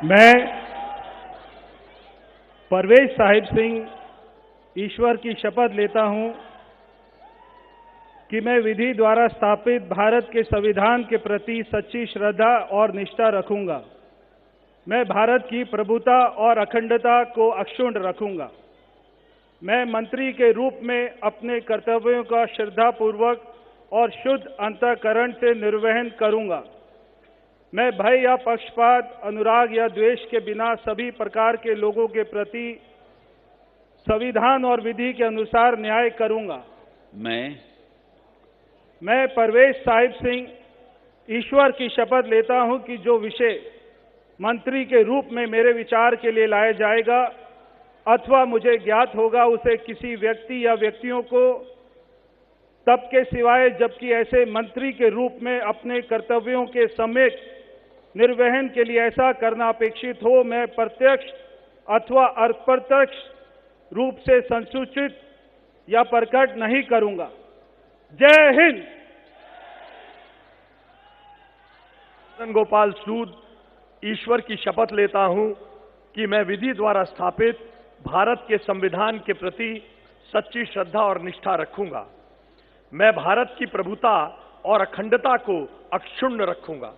मैं परवेज साहिब सिंह ईश्वर की शपथ लेता हूं कि मैं विधि द्वारा स्थापित भारत के संविधान के प्रति सच्ची श्रद्धा और निष्ठा रखूंगा। मैं भारत की प्रभुता और अखंडता को अक्षुण्ण रखूंगा। मैं मंत्री के रूप में अपने कर्तव्यों का श्रद्धापूर्वक और शुद्ध अंतःकरण से निर्वहन करूंगा। मैं भय या पक्षपात, अनुराग या द्वेष के बिना सभी प्रकार के लोगों के प्रति संविधान और विधि के अनुसार न्याय करूंगा। मैं परवेज साहिब सिंह ईश्वर की शपथ लेता हूं कि जो विषय मंत्री के रूप में मेरे विचार के लिए लाया जाएगा अथवा मुझे ज्ञात होगा, उसे किसी व्यक्ति या व्यक्तियों को तब के सिवाय जबकि ऐसे मंत्री के रूप में अपने कर्तव्यों के सम्यक निर्वहन के लिए ऐसा करना अपेक्षित हो, मैं प्रत्यक्ष अथवा अप्रत्यक्ष रूप से संसूचित या प्रकट नहीं करूंगा। जय हिंद। मदन गोपाल सूद ईश्वर की शपथ लेता हूं कि मैं विधि द्वारा स्थापित भारत के संविधान के प्रति सच्ची श्रद्धा और निष्ठा रखूंगा। मैं भारत की प्रभुता और अखंडता को अक्षुण्ण रखूंगा।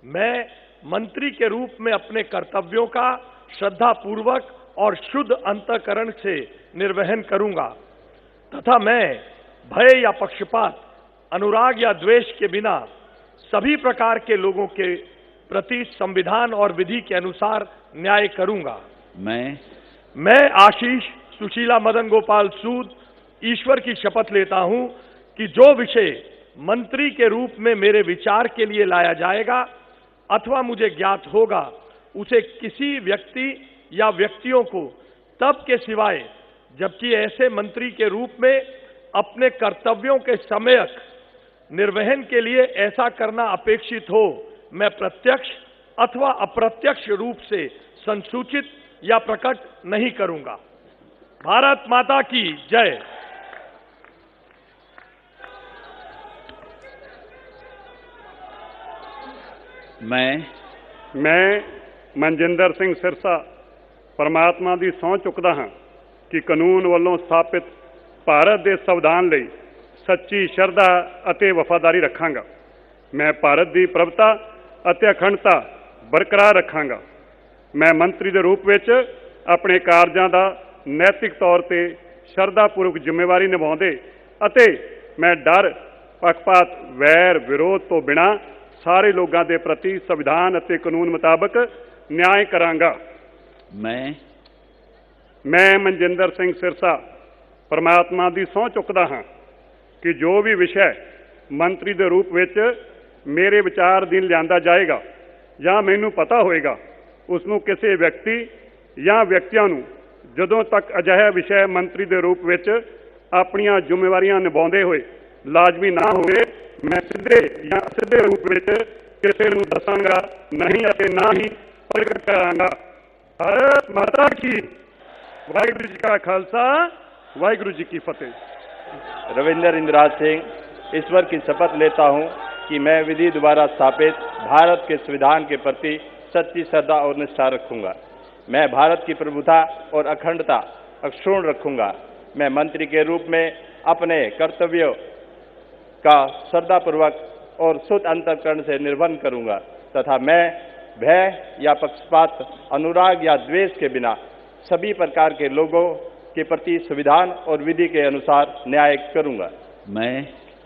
मैं मंत्री के रूप में अपने कर्तव्यों का श्रद्धापूर्वक और शुद्ध अंतःकरण से निर्वहन करूंगा तथा मैं भय या पक्षपात, अनुराग या द्वेष के बिना सभी प्रकार के लोगों के प्रति संविधान और विधि के अनुसार न्याय करूंगा। मैं आशीष सुशीला मदन गोपाल सूद ईश्वर की शपथ लेता हूं कि जो विषय मंत्री के रूप में मेरे विचार के लिए लाया जाएगा अथवा मुझे ज्ञात होगा, उसे किसी व्यक्ति या व्यक्तियों को तब के सिवाय जबकि ऐसे मंत्री के रूप में अपने कर्तव्यों के सम्यक निर्वहन के लिए ऐसा करना अपेक्षित हो, मैं प्रत्यक्ष अथवा अप्रत्यक्ष रूप से संसूचित या प्रकट नहीं करूंगा। भारत माता की जय। मैं मनजिंदर सिंह सिरसा परमात्मा ਦੀ ਸਹੁੰ ਚੁੱਕਦਾ ਹਾਂ ਕਿ ਕਾਨੂੰਨ ਵੱਲੋਂ ਸਥਾਪਿਤ ਭਾਰਤ ਦੇ ਸੰਵਿਧਾਨ ਲਈ ਸੱਚੀ ਸ਼ਰਧਾ ਅਤੇ ਵਫਾਦਾਰੀ ਰੱਖਾਂਗਾ। ਮੈਂ ਭਾਰਤ ਦੀ ਪ੍ਰਭੁਤਾ ਅਤੇ ਅਖੰਡਤਾ ਬਰਕਰਾਰ ਰੱਖਾਂਗਾ। ਮੈਂ ਮੰਤਰੀ ਦੇ ਰੂਪ ਵਿੱਚ ਆਪਣੇ ਕਾਰਜਾਂ ਦਾ ਨੈਤਿਕ ਤੌਰ ਤੇ ਸ਼ਰਧਾਪੂਰਵਕ ਜ਼ਿੰਮੇਵਾਰੀ ਨਿਭਾਉਂਦੇ ਅਤੇ ਮੈਂ ਡਰ, ਪੱਖਪਾਤ, ਵੈਰ, ਵਿਰੋਧ ਤੋਂ ਬਿਨਾਂ ਸਾਰੇ ਲੋਕਾਂ ਦੇ ਪ੍ਰਤੀ ਸੰਵਿਧਾਨ ਅਤੇ ਕਾਨੂੰਨ ਮੁਤਾਬਕ ਨਿਆਂ ਕਰਾਂਗਾ। ਮੈਂ ਮਨਜਿੰਦਰ ਸਿੰਘ ਸਿਰਸਾ ਪਰਮਾਤਮਾ ਦੀ ਸਹੁੰ ਚੁੱਕਦਾ ਹਾਂ ਕਿ ਜੋ ਵੀ ਵਿਸ਼ਾ ਮੰਤਰੀ ਦੇ ਰੂਪ ਵਿੱਚ ਮੇਰੇ ਵਿਚਾਰ ਅਧੀਨ ਲਿਆਂਦਾ ਜਾਏਗਾ ਜਾਂ ਮੈਨੂੰ ਪਤਾ ਹੋਏਗਾ, ਉਸ ਨੂੰ ਕਿਸੇ ਵਿਅਕਤੀ ਜਾਂ ਵਿਅਕਤੀਆਂ ਨੂੰ ਜਦੋਂ ਤੱਕ ਅਜਿਹਾ ਵਿਸ਼ਾ ਮੰਤਰੀ ਦੇ ਰੂਪ ਵਿੱਚ ਆਪਣੀਆਂ ਜ਼ਿੰਮੇਵਾਰੀਆਂ ਨਿਭਾਉਂਦੇ ਹੋਏ ਲਾਜ਼ਮੀ ਨਾ ਹੋਵੇ, मैं सीधे या असिधे रूप में किसी को दसांगा नहीं ਅਤੇ ना ही प्रकट करांगा। भारत माता की। वाहिगुरु जी का खालसा, वाहिगुरु जी की फतेह। रविंदर इंद्राज सिंह ईश्वर की शपथ लेता हूं कि मैं विधि द्वारा स्थापित भारत के संविधान के प्रति सच्ची श्रद्धा और निष्ठा रखूंगा। मैं भारत की प्रभुता और अखंडता अक्षुण्ण रखूंगा। मैं मंत्री के रूप में अपने कर्तव्यों का श्रद्धापूर्वक और शुद्ध अंतःकरण से निर्वहन करूंगा तथा मैं भय या पक्षपात, अनुराग या द्वेष के बिना सभी प्रकार के लोगों के प्रति संविधान और विधि के अनुसार न्याय करूंगा।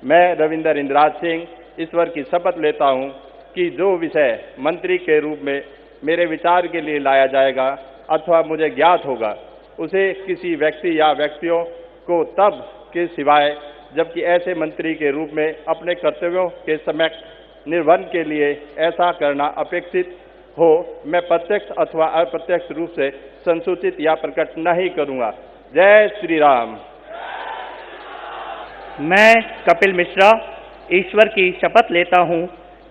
मैं रविंदर इंद्राज सिंह ईश्वर की शपथ लेता हूं कि जो विषय मंत्री के रूप में मेरे विचार के लिए लाया जाएगा अथवा मुझे ज्ञात होगा, उसे किसी व्यक्ति या व्यक्तियों को तब के सिवाय जबकि ऐसे मंत्री के रूप में अपने कर्तव्यों के सम्यक निर्वहन के लिए ऐसा करना अपेक्षित हो, मैं प्रत्यक्ष अथवा अप्रत्यक्ष रूप से संसूचित या प्रकट नहीं करूंगा। जय श्री राम। मैं कपिल मिश्रा ईश्वर की शपथ लेता हूं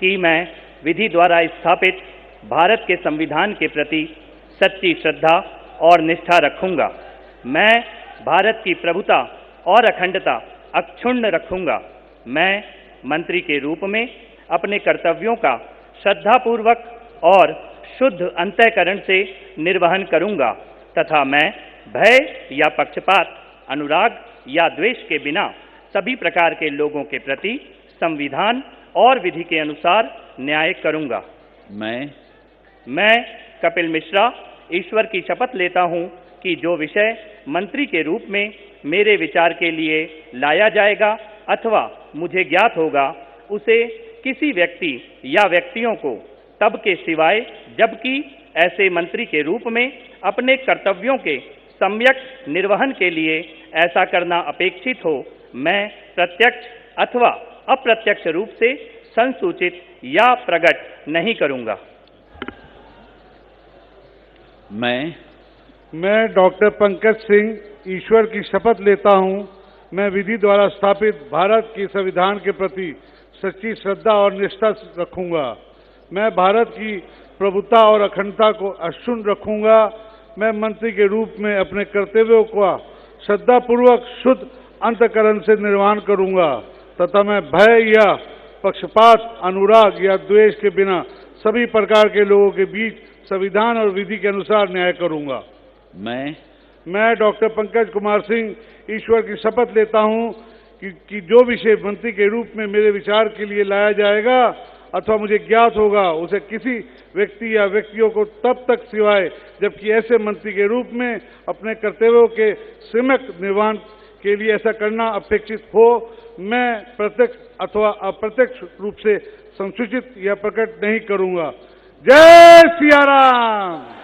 कि मैं विधि द्वारा स्थापित भारत के संविधान के प्रति सच्ची श्रद्धा और निष्ठा रखूंगा। मैं भारत की प्रभुता और अखंडता अक्षुण्ण रखूंगा। मैं मंत्री के रूप में अपने कर्तव्यों का श्रद्धापूर्वक और शुद्ध अंतःकरण से निर्वहन करूंगा तथा मैं भय या पक्षपात, अनुराग या द्वेष के बिना सभी प्रकार के लोगों के प्रति संविधान और विधि के अनुसार न्याय करूंगा। मैं कपिल मिश्रा ईश्वर की शपथ लेता हूं कि जो विषय मंत्री के रूप में मेरे विचार के लिए लाया जाएगा अथवा मुझे ज्ञात होगा, उसे किसी व्यक्ति या व्यक्तियों को तब के सिवाय जबकि ऐसे मंत्री के रूप में अपने कर्तव्यों के सम्यक निर्वहन के लिए ऐसा करना अपेक्षित हो, मैं प्रत्यक्ष अथवा अप्रत्यक्ष रूप से संसूचित या प्रकट नहीं करूंगा। मैं डॉक्टर पंकज सिंह ईश्वर की शपथ लेता हूं, मैं विधि द्वारा स्थापित भारत के संविधान के प्रति सच्ची श्रद्धा और निष्ठा रखूंगा। मैं भारत की प्रभुता और अखंडता को अक्षुण्ण रखूंगा। मैं मंत्री के रूप में अपने कर्तव्यों का श्रद्धापूर्वक शुद्ध अंतःकरण से निर्वहन करूंगा तथा मैं भय या पक्षपात, अनुराग या द्वेष के बिना सभी प्रकार के लोगों के बीच संविधान और विधि के अनुसार न्याय करूंगा। मैं डॉक्टर पंकज कुमार सिंह ईश्वर की शपथ लेता हूं कि जो विषय मंत्री के रूप में मेरे विचार के लिए लाया जाएगा अथवा मुझे ज्ञात होगा, उसे किसी व्यक्ति या व्यक्तियों को तब तक सिवाय जबकि ऐसे मंत्री के रूप में अपने कर्तव्यों के सम्यक निर्वहन के लिए ऐसा करना अपेक्षित हो, मैं प्रत्यक्ष अथवा अप्रत्यक्ष रूप से संसूचित या प्रकट नहीं करूंगा। जय सिया राम।